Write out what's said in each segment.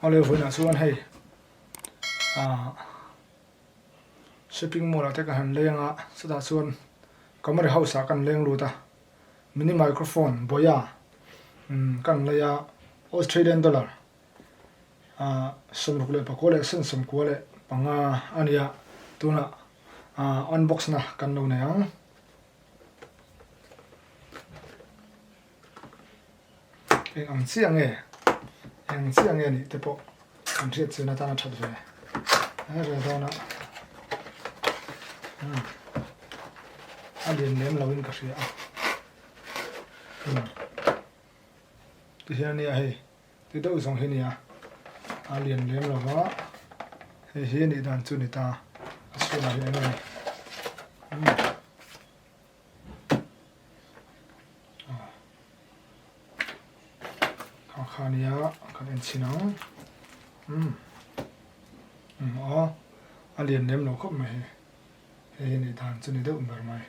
olive oil na chuan hei shopping mall ate kan lenga sada chuan kamari house a kan leng luta mini microphone boya kan leya Australian dollar som rukle pakole sen som kwale panga ania tuna unbox na kan lo na yang ang chiang e ni te po kan riat chuna ta na that ve re do na alien lem lawin ka ria ti hian ni a hei ti do song hi ni a alien lem lawa hi ni dan chu ni ta asu na hi ni khania kan en chinang alien lem lo khop me he ni dan chu ni do umbar mai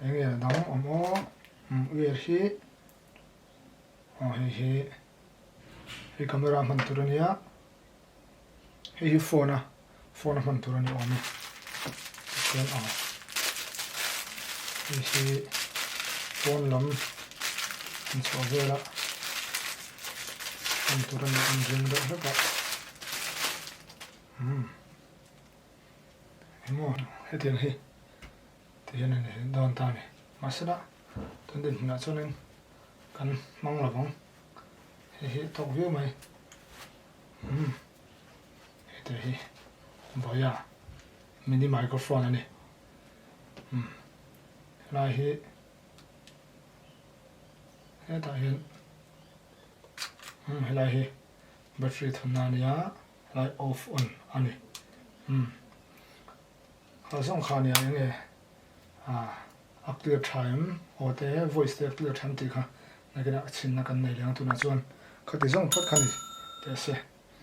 enge dang omo wer hi he camera man turania he phone man turani omi ken he phone lam in so vela man turani an ring da ba mo he tiang he tiang ne don ta ne masana ton den na chonen kan mang lawang he tok view mai he te hi boya mini microphone ani lai hi he ta hin lai hi battery thunna nia lai off on ani khasong khania nge up to the time or the voice there to the time tika na kena chin na kan nei lang tu na chuan khati zong thot khani te se